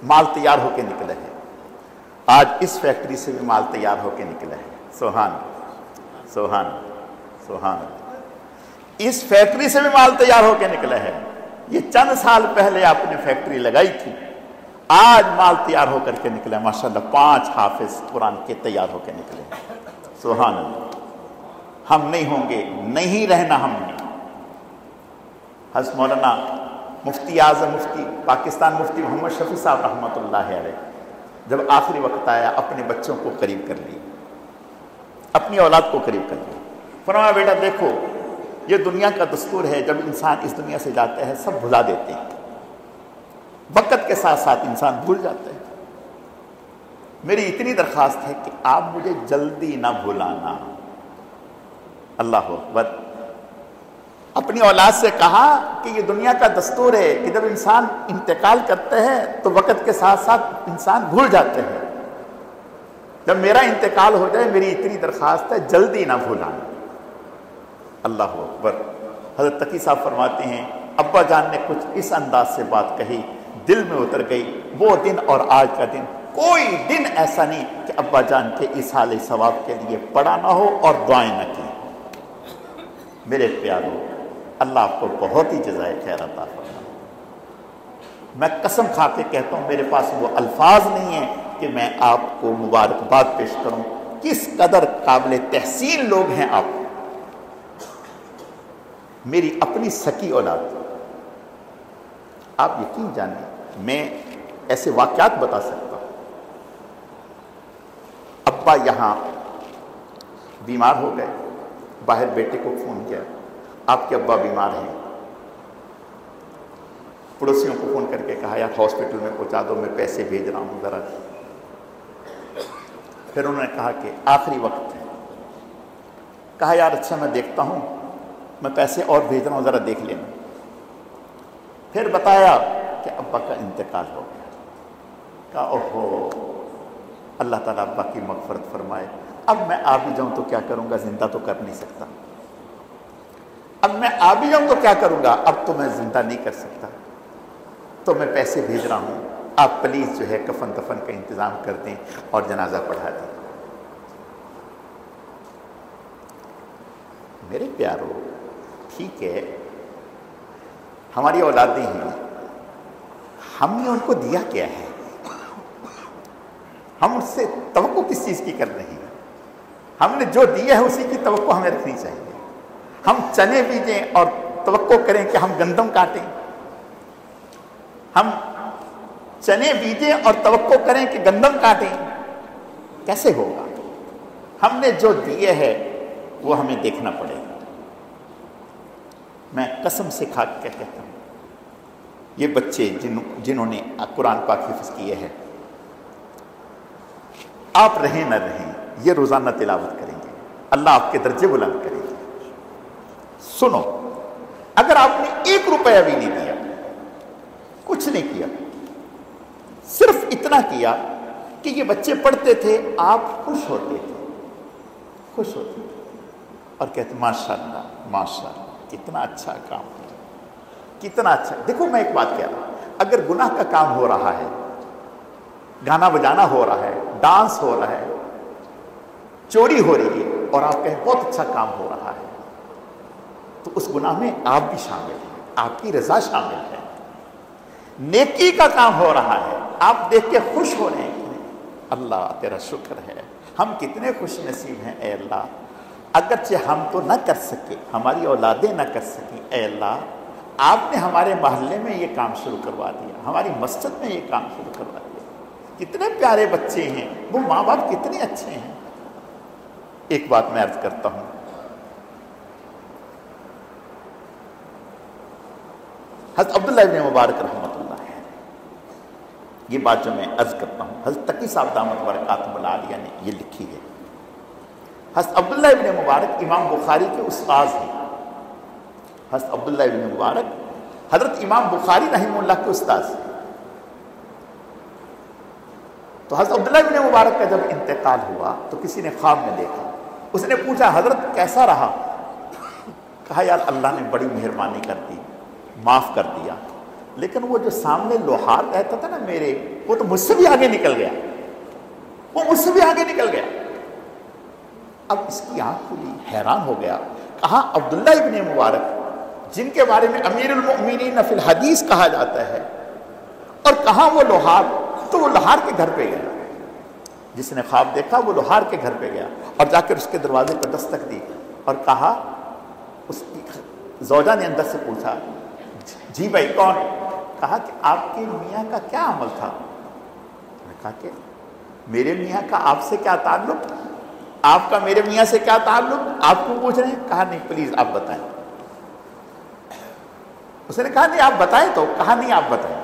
[SPEAKER 1] مال تیار ہو کے نکلا ہے. آج اس فیکٹری سے بھی مال تیار ہو کے نکلا ہے. سبحان سبحان سبحان. اس فیکٹری سے بھی مال تیار ہو کے نکلا ہے. یہ چند سال پہلے آپ نے فیکٹری لگائی تھی، آج مال تیار ہو کر کے نکلا ہے. ماشاءاللہ 5 حافظ قرآن کے تیار ہو کے نکلے. سبحان اللہ. ہم نہیں ہوں گے، نہیں رہنا ہم نے. حضرت مولانا مفتی اعظم مفتی پاکستان مفتی محمد شفیع صاحب رحمۃ اللہ علیہ جب آخری وقت آیا اپنے بچوں کو قریب کر لی، اپنی اولاد کو قریب کر لی. فرمایا بیٹا دیکھو یہ دنیا کا دستور ہے، جب انسان اس دنیا سے جاتا ہے سب بھلا دیتے ہیں، وقت کے ساتھ ساتھ انسان بھول جاتا ہے. میری اتنی درخواست ہے کہ آپ مجھے جلدی نہ بھلانا. اللہ اکبر. اپنی اولاد سے کہا کہ یہ دنیا کا دستور ہے کہ جب انسان انتقال کرتا ہے تو وقت کے ساتھ ساتھ انسان بھول جاتے ہیں. جب میرا انتقال ہو جائے میری اتنی درخواست ہے جلدی نہ بھلانا. اللہ اکبر. حضرت تقی صاحب فرماتے ہیں ابا جان نے کچھ اس انداز سے بات کہی، دل میں اتر گئی. وہ دن اور آج کا دن کوئی دن ایسا نہیں کہ ابا جان کے اصحال ثواب کے لیے پڑھا نہ ہو اور دعائیں نہ کی. میرے پیارو اللہ آپ کو بہت ہی جزائے خیر عطا فرمائے. میں قسم کھا کے کہتا ہوں میرے پاس وہ الفاظ نہیں ہیں کہ میں آپ کو مبارکباد پیش کروں. کس قدر قابل تحسین لوگ ہیں آپ. میری اپنی سکی اولاد. آپ یقین جانیں میں ایسے واقعات بتا سکتا ہوں. ابا یہاں بیمار ہو گئے، باہر بیٹے کو فون کیا آپ کے ابا بیمار ہیں. پڑوسیوں کو فون کر کے کہا یار ہاسپٹل میں پہنچا دو، میں پیسے بھیج رہا ہوں ذرا. پھر انہوں نے کہا کہ آخری وقت ہے. کہا یار اچھا میں دیکھتا ہوں، میں پیسے اور بھیج رہا ہوں ذرا دیکھ لینا. پھر بتایا کہ ابا کا انتقال ہو گیا. کہا اوہو اللہ تعالیٰ ابا کی مغفرت فرمائے. اب میں آ بھی جاؤں تو کیا کروں گا، زندہ تو کر نہیں سکتا. اب میں آ بھی جاؤں تو کیا کروں گا، اب تو میں زندہ نہیں کر سکتا. تو میں پیسے بھیج رہا ہوں، آپ پلیز جو ہے کفن دفن کا انتظام کر دیں اور جنازہ پڑھا دیں. میرے پیارو ٹھیک ہے ہماری اولادیں ہیں، ہم نے ان کو دیا کیا ہے؟ ہم اس سے توقع کس چیز کی کر رہے ہیں؟ ہم نے جو دیا ہے اسی کی توقع ہمیں رکھنی چاہیے۔ ہم چنے بیجیں اور توقع کریں کہ ہم گندم کاٹیں، ہم چنے بیجیں اور توقع کریں کہ گندم کاٹیں، کیسے ہوگا؟ ہم نے جو دیے ہے وہ ہمیں دیکھنا پڑے گا۔ میں قسم سے کھا کے کہتا ہوں، یہ بچے جنہوں نے قرآن پاک حفظ کیے ہیں، آپ رہیں نہ رہیں یہ روزانہ تلاوت کریں گے، اللہ آپ کے درجے بلند کریں گے۔ سنو، اگر آپ نے 1 روپیہ بھی نہیں دیا، کچھ نہیں کیا، صرف اتنا کیا کہ یہ بچے پڑھتے تھے، آپ خوش ہوتے تھے، خوش ہوتے تھے اور کہتے ماشاءاللہ ماشاءاللہ کتنا اچھا کام ہے، کتنا اچھا۔ دیکھو میں ایک بات کہہ رہا ہوں، اگر گناہ کا کام ہو رہا ہے، گانا بجانا ہو رہا ہے، ڈانس ہو رہا ہے، چوری ہو رہی ہے، اور آپ کہیں بہت اچھا کام ہو رہا ہے، تو اس گناہ میں آپ بھی شامل ہیں، آپ کی رضا شامل ہے۔ نیکی کا کام ہو رہا ہے، آپ دیکھ کے خوش ہو رہے ہیں، اللہ تیرا شکر ہے، ہم کتنے خوش نصیب ہیں اے اللہ، اگرچہ ہم تو نہ کر سکے، ہماری اولادیں نہ کر سکیں، اے اللہ آپ نے ہمارے محلے میں یہ کام شروع کروا دیا، ہماری مسجد میں یہ کام شروع کروا دیا، کتنے پیارے بچے ہیں، وہ ماں باپ کتنے اچھے ہیں۔ ایک بات میں عرض کرتا ہوں، حضرت عبداللہ ابن مبارک رحمۃ اللہ ہے، یہ بات جو میں عرض کرتا ہوں حضرت تقی صاحب دامت برکاتہم العالیہ نے یہ لکھی ہے۔ حضرت عبداللہ ابن مبارک امام بخاری کے استاذ ہیں، حضرت عبداللہ ابن مبارک حضرت امام بخاری رحمہ اللہ کے استاذ ہیں۔ تو حضرت عبداللہ ابن مبارک کا جب انتقال ہوا تو کسی نے خواب میں دیکھا، اس نے پوچھا حضرت کیسا رہا؟ کہا یار اللہ نے بڑی مہربانی کر دی، معاف کر دیا، لیکن وہ جو سامنے لوہار رہتا تھا نا میرے، وہ تو مجھ سے بھی آگے نکل گیا، وہ مجھ سے بھی آگے نکل گیا۔ اب اس کی آنکھ کھلی، حیران ہو گیا، کہا عبداللہ ابن مبارک جن کے بارے میں امیر المؤمنین فی الحدیث کہا جاتا ہے، اور کہاں وہ لوہار؟ تو وہ لوہار کے گھر پہ گیا، جس نے خواب دیکھا وہ لوہار کے گھر پہ گیا اور جا کر اس کے دروازے پر دستک دی اور کہا، اس کی زوجہ نے اندر سے پوچھا جی بھائی کون؟ کہا کہ آپ کے میاں کا کیا عمل تھا؟ میں نے کہا کہ میرے میاں کا آپ سے کیا تعلق، آپ کا میرے میاں سے کیا تعلق، آپ کو پوچھ رہے ہیں؟ کہا نہیں پلیز آپ بتائیں۔ اس نے کہا نہیں آپ بتائیں تو، کہا نہیں آپ بتائیں۔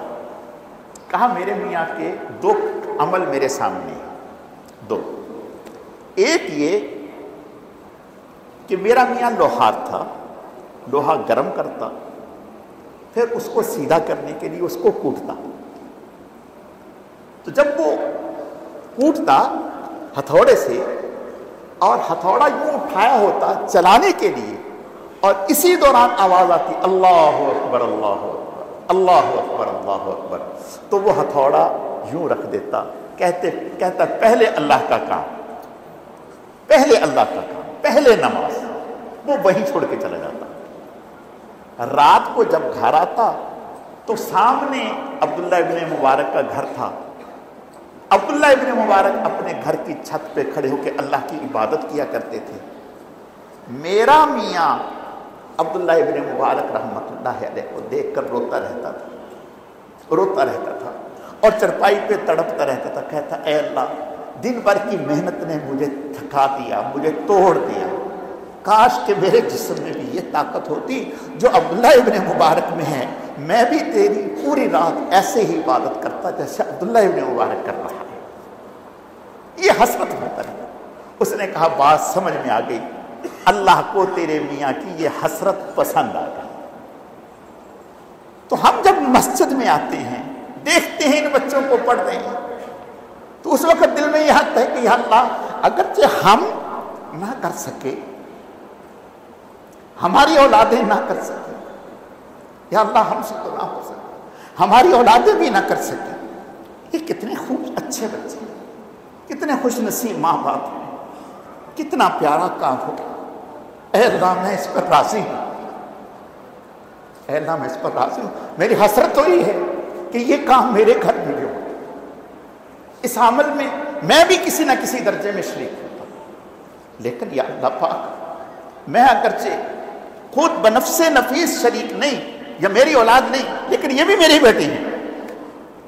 [SPEAKER 1] کہا میرے میاں کے 2 عمل میرے سامنے ہیں، 2، ایک یہ کہ میرا میاں لوہار تھا، لوہا گرم کرتا، پھر اس کو سیدھا کرنے کے لیے اس کو کوٹتا، تو جب وہ کوٹتا ہتھوڑے سے اور ہتھوڑا یوں اٹھایا ہوتا چلانے کے لیے، اور اسی دوران آواز آتی اللہ اکبر اللہ اکبر اللہ اکبر اللہ اکبر، تو وہ ہتھوڑا یوں رکھ دیتا، کہتا پہلے اللہ کا کام، پہلے اللہ کا کام، پہلے نماز، وہ وہیں چھوڑ کے چلا جاتا۔ رات کو جب گھر آتا تو سامنے عبداللہ ابن مبارک کا گھر تھا، عبداللہ ابن مبارک اپنے گھر کی چھت پہ کھڑے ہو کے اللہ کی عبادت کیا کرتے تھے، میرا میاں عبداللہ ابن مبارک رحمۃ اللہ علیہ کو دیکھ کر روتا رہتا تھا اور چرپائی پہ تڑپتا رہتا تھا، کہتا اے اللہ دن بھر کی محنت نے مجھے تھکا دیا، مجھے توڑ دیا، کاش کہ میرے جسم میں بھی یہ طاقت ہوتی جو عبداللہ ابن مبارک میں ہے، میں بھی تیری پوری رات ایسے ہی عبادت کرتا جیسے عبداللہ ابن مبارک کر رہا ہے۔ یہ حسرت ہوتا ہے۔ اس نے کہا بات سمجھ میں آ گئی، اللہ کو تیرے میاں کی یہ حسرت پسند آ گئی۔ تو ہم جب مسجد میں آتے ہیں، دیکھتے ہیں ان بچوں کو پڑھ رہے ہیں، تو اس وقت دل میں یہ حق ہے کہ یا اللہ اگرچہ ہم نہ کر سکے، ہماری اولادیں نہ کر سکیں، یا اللہ ہم سے تو نہ ہو سکے، ہماری اولادیں بھی نہ کر سکیں، یہ کتنے خوب اچھے بچے ہیں، کتنے خوش نصیب ماں باپ ہیں، کتنا پیارا کام ہو۔ اے اللہ میں اس پر راضی ہوں، اے اللہ میں اس پر راضی ہوں، میری حسرت تو یہ ہے کہ یہ کام میرے گھر میں بھی ہو، اس عمل میں میں بھی کسی نہ کسی درجے میں شریک ہوتا ہوں، لیکن یا اللہ پاک میں اگرچہ خود بنفس نفیس شریک نہیں یا میری اولاد نہیں، لیکن یہ بھی میری بیٹی ہے،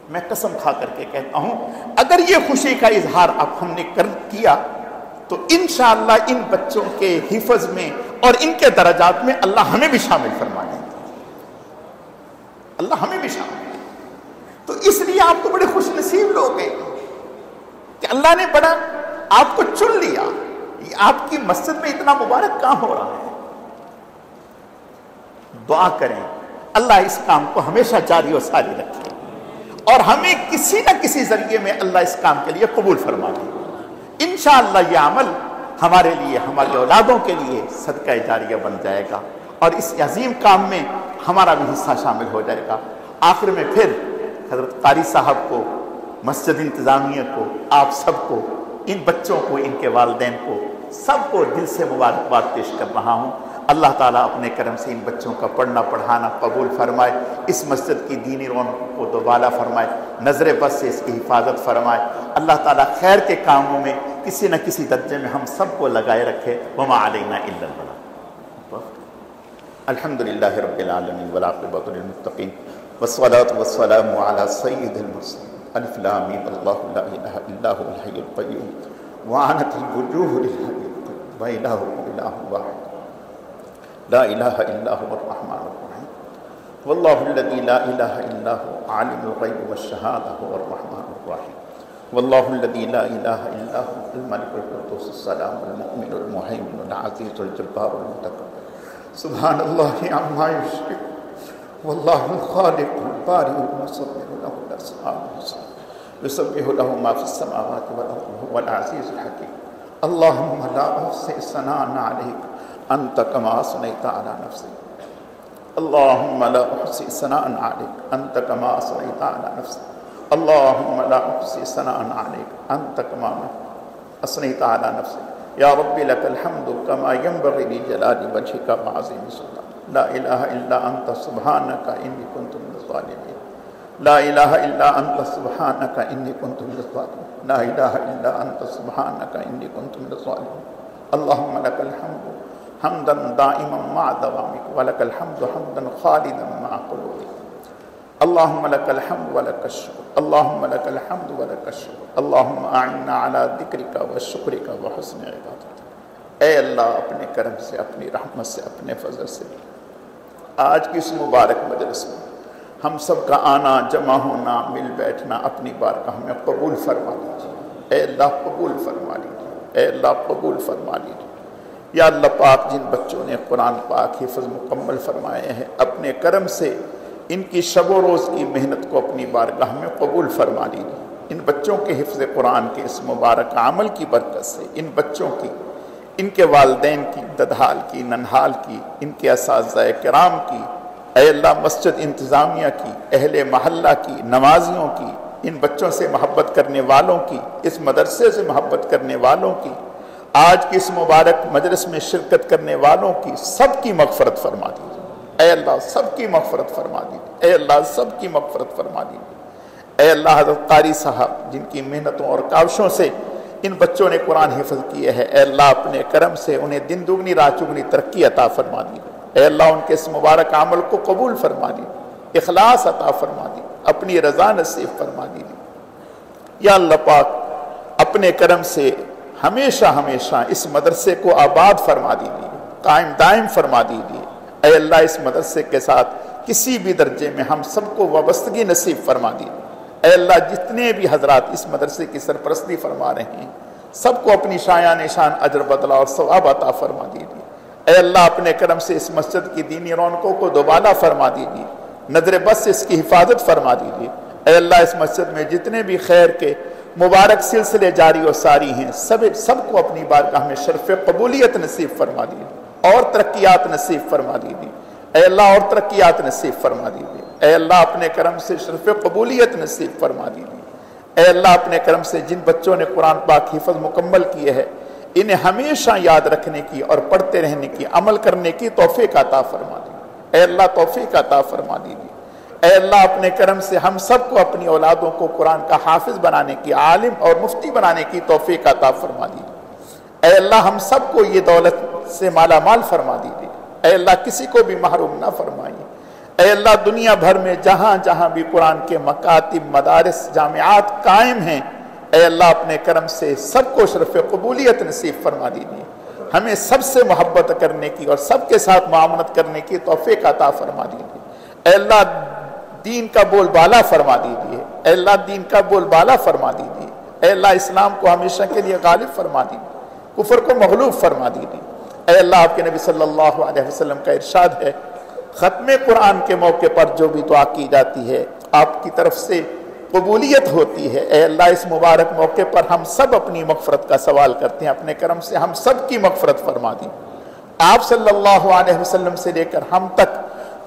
[SPEAKER 1] میں قسم کھا کر کے کہتا ہوں اگر یہ خوشی کا اظہار اب ہم نے کیا تو انشاءاللہ ان بچوں کے حفظ میں اور ان کے درجات میں اللہ ہمیں بھی شامل فرما دیں گے، اللہ ہمیں بھی شامل۔ تو اس لیے آپ تو بڑے خوش نصیب لوگ ہیں کہ اللہ نے بڑا آپ کو چن لیا، آپ کی مسجد میں اتنا مبارک کام ہو رہا ہے۔ دعا کریں اللہ اس کام کو ہمیشہ جاری و ساری رکھے اور ہمیں کسی نہ کسی ذریعے میں اللہ اس کام کے لیے قبول فرما دے۔ انشاءاللہ یہ عمل ہمارے لیے، ہماری اولادوں کے لیے صدقہ جاریہ بن جائے گا اور اس عظیم کام میں ہمارا بھی حصہ شامل ہو جائے گا۔ آخر میں پھر حضرت قاری صاحب کو، مسجد انتظامیہ کو، آپ سب کو، ان بچوں کو، ان کے والدین کو، سب کو دل سے مبارکباد پیش کر رہا ہوں۔ اللہ تعالیٰ اپنے کرم سے ان بچوں کا پڑھنا پڑھانا قبول فرمائے، اس مسجد کی دینی رونق کو دوبالا فرمائے، نظر بد سے اس کی حفاظت فرمائے۔ اللہ تعالیٰ خیر کے کاموں میں کسی نہ کسی درجے میں ہم سب کو لگائے رکھے۔ وما علینا الا البلاغ۔ الحمدللہ رب العالمین والعاقبۃ للمتقین والصلاة والسلام علی سید المرسلین۔ الف لام میم اللہ لا الہ الا هو الحی القیوم وعنت الوجوہ للحی القیوم وإلہکم الہ واحد لا الہ الا هو الرحمن الرحیم واللہ الذی لا الہ الا هو عالم الغیب والشہادہ هو الرحمن الرحیم واللہ الذی لا الہ الا هو الملک القدوس السلام المؤمن المہیمن العزیز الجبار المتکبر سبحان اللہ عما یشرکون واللہ الخالق البارئ المصور له الاسماء الحسنى یسبح له ما فی السماوات والارض وهو العزیز الحکیم اللہم لا احصی ثناء علیک انت کما اثنیت علی نفسک اللہم لا احصی ثناء علیک انت کما اثنیت علی نفسک اللہم لا احصی ثناء علیک انت کما اثنیت علی نفسک یا رب لک الحمد کما ینبغی لجلال وجهک وعظیم سلطانک لا الہ الا انت سبحانک انی کنت من الظالمین لا الہ الا انت سبحانک انی کنت من الظالمین لا الہ الا انت سبحانک انی کنت من الظالمین اللہم لک الحمد حمدا دائما مع دوامک ولک الحمد حمدا خالدا مع قلوبک اللہم لک الحمد ولک الشکر اللہم لک الحمد ولک الشکر اللہم اعنا علی ذکرک وشکرک وحسن عبادتک۔ اے اللہ اپنے کرم سے، اپنی رحمت سے، اپنے فضل سے آج کی اس مبارک مجلس میں ہم سب کا آنا، جمع ہونا، مل بیٹھنا اپنی بارگاہ میں قبول فرما لیجیے۔ اے اللہ قبول فرما لیجیے، اے اللہ قبول فرما لیجیے۔ یا اللہ پاک جن بچوں نے قرآن پاک حفظ مکمل فرمائے ہیں اپنے کرم سے ان کی شب و روز کی محنت کو اپنی بارگاہ میں قبول فرما لیجیے۔ ان بچوں کے حفظ قرآن کے اس مبارک عمل کی برکت سے ان بچوں کی، ان کے والدین کی، ددحال کی، ننحال کی، ان کے اساتذہ کرام کی، اے اللہ مسجد انتظامیہ کی، اہل محلہ کی، نمازیوں کی، ان بچوں سے محبت کرنے والوں کی، اس مدرسے سے محبت کرنے والوں کی، آج کی اس مبارک مجلس میں شرکت کرنے والوں کی، سب کی مغفرت فرما دیجیے۔ اے اللہ سب کی مغفرت فرما دیجیے، اے اللہ سب کی مغفرت فرما دیجیے۔ اے اللہ حضرت قاری صاحب جن کی محنتوں اور کاوشوں سے ان بچوں نے قرآن حفظ کیے ہیں، اے اللہ اپنے کرم سے انہیں دن دگنی رات چگنی ترقی عطا فرما دیجیے۔ اے اللہ ان کے اس مبارک عمل کو قبول فرما دیجیے، اخلاص عطا فرما دیجیے، اپنی رضا نصیب فرما دیجیے۔ یا اللہ پاک اپنے کرم سے ہمیشہ ہمیشہ اس مدرسے کو آباد فرما دیجیے، قائم دائم فرما دیجیے۔ اے اللہ اس مدرسے کے ساتھ کسی بھی درجے میں ہم سب کو وابستگی نصیب فرما دیجیے۔ اے اللہ جتنے بھی حضرات اس مدرسے کی سرپرستی فرما رہے ہیں سب کو اپنی شایان شان اجر بدلہ اور ثواب عطا فرما دیجیے۔ اے اللہ اپنے کرم سے اس مسجد کی دینی رونقوں کو دوبالا فرما دیجیے، نظر بد سے اس کی حفاظت فرما دیجیے۔ اے اللہ اس مسجد میں جتنے بھی خیر کے مبارک سلسلے جاری و ساری ہیں سب کو اپنی بارگاہ میں شرف قبولیت نصیب فرما دیجیے اور ترقیات نصیب فرما دیجیے۔ اے اللہ اور ترقیات نصیب فرما دیجیے۔ اے اللہ اپنے کرم سے شرف قبولیت نصیب فرما دیجیے۔ اے اللہ اپنے کرم سے جن بچوں نے قرآن پاک حفظ مکمل کیے ہے انہیں ہمیشہ یاد رکھنے کی اور پڑھتے رہنے کی، عمل کرنے کی توفیق عطا فرما دیجیے۔ اے اللہ توفیق عطا فرما دیجیے۔ اے اللہ اپنے کرم سے ہم سب کو اپنی اولادوں کو قرآن کا حافظ بنانے کی، عالم اور مفتی بنانے کی توفیق عطا فرما دیجیے۔ اے اللہ ہم سب کو یہ دولت سے مالا مال فرما دیجیے۔ اے اللہ کسی کو بھی محروم نہ فرمائیے۔ اے اللہ دنیا بھر میں جہاں جہاں بھی قرآن کے مکاتب، مدارس، جامعات قائم ہیں، اے اللہ اپنے کرم سے سب کو شرف قبولیت نصیب فرما دیجیے۔ ہمیں سب سے محبت کرنے کی اور سب کے ساتھ معاملت کرنے کی توفیق عطا فرما دیجیے۔ اے اللہ دین کا بول بالا فرما دیجیے۔ اے اللہ دین کا بول بالا فرما دیجیے۔ اے اللہ اسلام کو ہمیشہ کے لیے غالب فرما دیجیے، کفر کو مغلوب فرما دیجیے۔ اے اللہ آپ کے نبی صلی اللہ علیہ وسلم کا ارشاد ہے، ختم قرآن کے موقع پر جو بھی دعا کی جاتی ہے آپ کی طرف سے قبولیت ہوتی ہے۔ اے اللہ اس مبارک موقع پر ہم سب اپنی مغفرت کا سوال کرتے ہیں، اپنے کرم سے ہم سب کی مغفرت فرما دی۔ آپ صلی اللہ علیہ وسلم سے لے کر ہم تک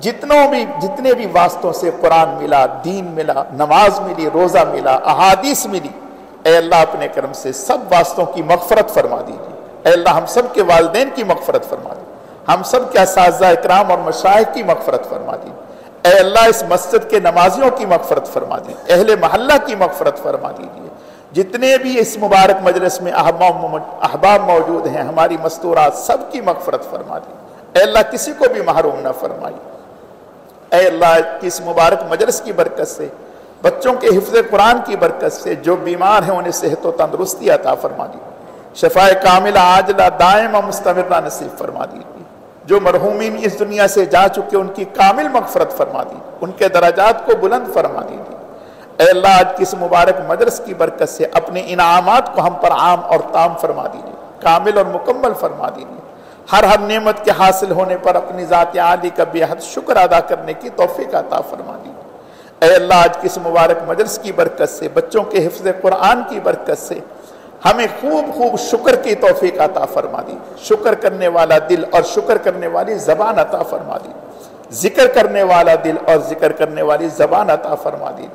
[SPEAKER 1] جتنے بھی واسطوں سے قرآن ملا، دین ملا، نماز ملی، روزہ ملا، احادیث ملی، اے اللہ اپنے کرم سے سب واسطوں کی مغفرت فرما دیجیے۔ اے اللہ ہم سب کے والدین کی مغفرت فرما دیجیے، ہم سب کے اساتذہ اکرام اور مشائخ کی مغفرت فرما دیجیے۔ اے اللہ اس مسجد کے نمازیوں کی مغفرت فرما دیجیے، اہل محلہ کی مغفرت فرما دیجیے، جتنے بھی اس مبارک مجلس میں احباب موجود ہیں، ہماری مستورات سب کی مغفرت فرما دیجیے۔ اے اللہ کسی کو بھی محروم نہ فرمائیے۔ اے اللہ اس مبارک مجلس کی برکت سے، بچوں کے حفظ قرآن کی برکت سے جو بیمار ہیں انہیں صحت و تندرستی عطا فرما دیجیے، شفاء کاملہ عاجلہ دائمہ مستمرہ نصیب فرما دیجیے۔ جو مرحومین اس دنیا سے جا چکے ان کی کامل مغفرت فرما دیجیے، ان کے درجات کو بلند فرما دیجیے۔ اے اللہ آج کی اس مبارک مجلس کی برکت سے اپنے انعامات کو ہم پر عام اور تام فرما دیجیے، کامل اور مکمل فرما دیجیے۔ ہر نعمت کے حاصل ہونے پر اپنی ذات عالی کا بے حد شکر ادا کرنے کی توفیق عطا فرما دیجیے۔ اے اللہ آج کی اس مبارک مجلس کی برکت سے، بچوں کے حفظ قرآن کی برکت سے ہمیں خوب شکر کی توفیق عطا فرما دی، شکر کرنے والا دل اور شکر کرنے والی زبان عطا فرما دی، ذکر کرنے والا دل اور ذکر کرنے والی زبان عطا فرما دی۔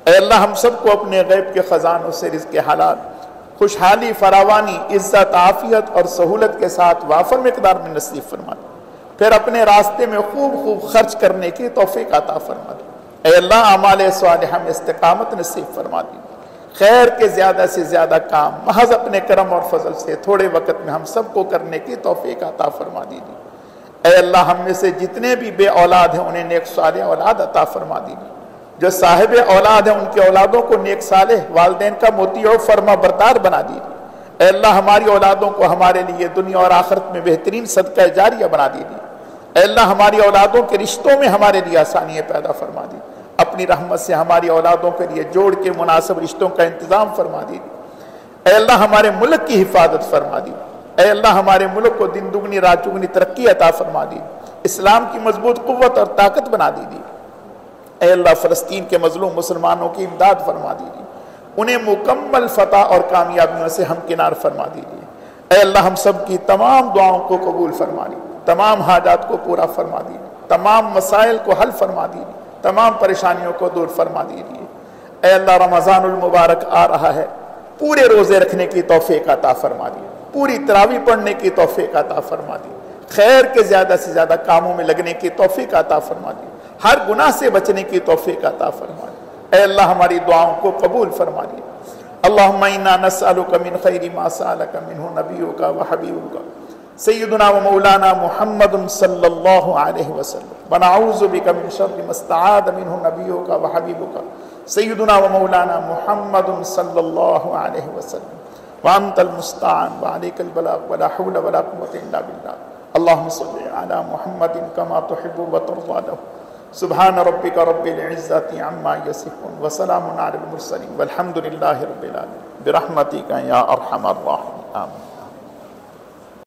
[SPEAKER 1] اے اللہ ہم سب کو اپنے غیب کے خزانوں سے رزق حلال، خوشحالی، فراوانی، عزت، عافیت اور سہولت کے ساتھ وافر مقدار میں نصیب فرما دی، پھر اپنے راستے میں خوب خرچ کرنے کی توفیق عطا فرما دی۔ اے اللہ اعمال صالحہ میں استقامت نصیب فرما دی، خیر کے زیادہ سے زیادہ کام محض اپنے کرم اور فضل سے تھوڑے وقت میں ہم سب کو کرنے کی توفیق عطا فرما دیجیے۔ اے اللہ ہم میں سے جتنے بھی بے اولاد ہیں انہیں نیک صالح اولاد عطا فرما دیجیے، جو صاحب اولاد ہیں ان کے اولادوں کو نیک صالح والدین کا مطیع و فرما بردار بنا دیجیے۔ اے اللہ ہماری اولادوں کو ہمارے لیے دنیا اور آخرت میں بہترین صدقہ جاریہ بنا دیجیے۔ اے اللہ ہماری اولادوں کے رشتوں میں ہمارے لیے آسانیاں پیدا فرما دیجیے، اپنی رحمت سے ہماری اولادوں کے لیے جوڑ کے مناسب رشتوں کا انتظام فرما دیجیے۔ اے اللہ ہمارے ملک کی حفاظت فرما دیجیے۔ اے اللہ ہمارے ملک کو دن دگنی رات چگنی ترقی عطا فرما دیجیے، اسلام کی مضبوط قوت اور طاقت بنا دیجیے۔ اے اللہ فلسطین کے مظلوم مسلمانوں کی امداد فرما دیجیے، انہیں مکمل فتح اور کامیابیوں سے ہمکنار فرما دیجیے۔ اے اللہ ہم سب کی تمام دعاؤں کو قبول فرما دیجیے، تمام حاجات کو پورا فرما دیجیے، تمام مسائل کو حل فرما دیجیے، تمام پریشانیوں کو دور فرما دیجیے۔ اے اللہ رمضان المبارک آ رہا ہے، پورے روزے رکھنے کی توفیق عطا فرما دیجیے، پوری تراویح پڑھنے کی توفیق عطا فرما دیجیے، خیر کے زیادہ سے زیادہ کاموں میں لگنے کی توفیق عطا فرما دیجیے، ہر گناہ سے بچنے کی توفیق عطا فرما دیجیے۔ اے اللہ ہماری دعاؤں کو قبول فرما دیجیے۔ اللہم انا نسألک من خیر ما سألک منہ نبیک و حبیبک سیدنا و مولانا محمد صلی اللہ علیہ وسلم ونعوذ بک من شر ما استعاذ منہ نبیک و حبیبک سیدنا و مولانا محمد صلی اللہ علیہ وسلم وانت المستعان وعلیک البلاغ ولا حول ولا قوة الا باللہ۔ اللہم صلی علی محمد کما تحب و ترضى له۔ سبحان ربک رب العزة عما یصفون وسلام علی المرسلین والحمد للہ رب العالمین برحمتک یا ارحم الراحمین آمین۔